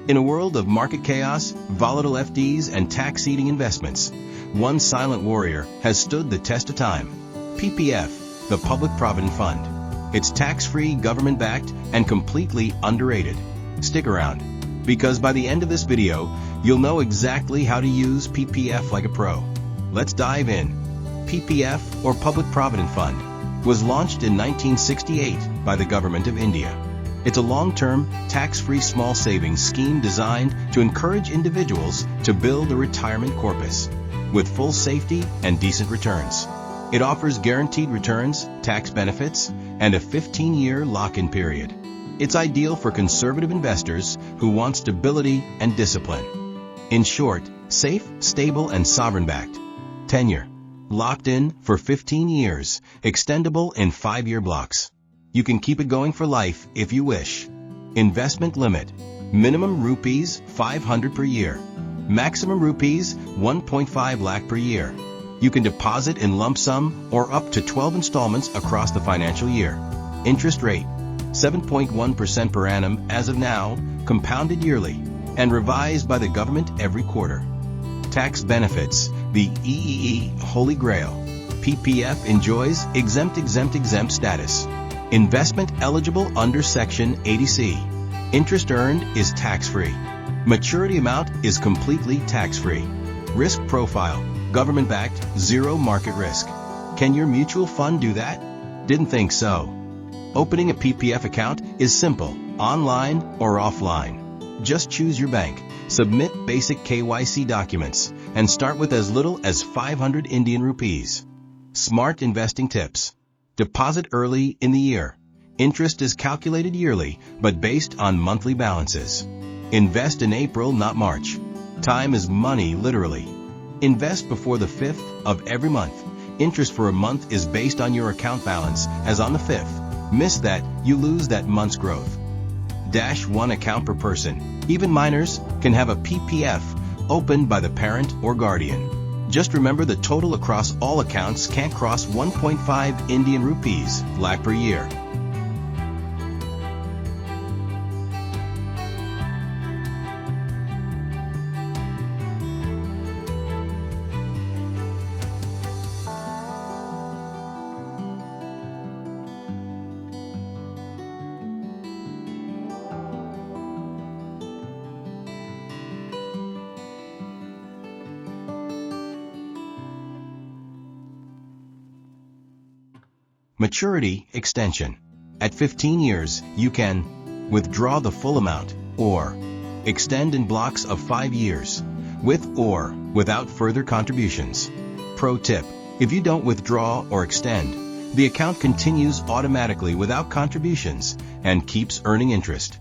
In a world of market chaos, volatile FDs, and tax-eating investments, one silent warrior has stood the test of time. PPF, the Public Provident Fund. It's tax-free, government-backed, and completely underrated. Stick around, because by the end of this video, you'll know exactly how to use PPF like a pro. Let's dive in. PPF, or Public Provident Fund, was launched in 1968 by the Government of India. It's a long-term, tax-free small savings scheme designed to encourage individuals to build a retirement corpus with full safety and decent returns. It offers guaranteed returns, tax benefits, and a 15-year lock-in period. It's ideal for conservative investors who want stability and discipline. In short, safe, stable, and sovereign-backed. Tenure: locked in for 15 years, extendable in 5-year blocks. You can keep it going for life if you wish. Investment limit: minimum rupees 500 per year. Maximum rupees 1.5 lakh per year. You can deposit in lump sum or up to 12 installments across the financial year. Interest rate: 7.1% per annum as of now, compounded yearly, and revised by the government every quarter. Tax benefits: the Holy Grail. PPF enjoys exempt status. Investment eligible under Section 80C. Interest earned is tax-free. Maturity amount is completely tax-free. Risk profile: government-backed, zero market risk. Can your mutual fund do that? Didn't think so. Opening a PPF account is simple, online or offline. Just choose your bank, submit basic KYC documents, and start with as little as 500 Indian rupees. Smart investing tips: deposit early in the year. Interest is calculated yearly, but based on monthly balances. Invest in April, not March. Time is money, literally. Invest before the 5th of every month. Interest for a month is based on your account balance, as on the 5th. Miss that, you lose that month's growth. -1 account per person. Even minors can have a PPF opened by the parent or guardian. Just remember, the total across all accounts can't cross 1.5 Indian rupees lakh per year. Maturity extension: at 15 years, you can withdraw the full amount, or extend in blocks of 5 years, with or without further contributions. Pro tip: if you don't withdraw or extend, the account continues automatically without contributions and keeps earning interest.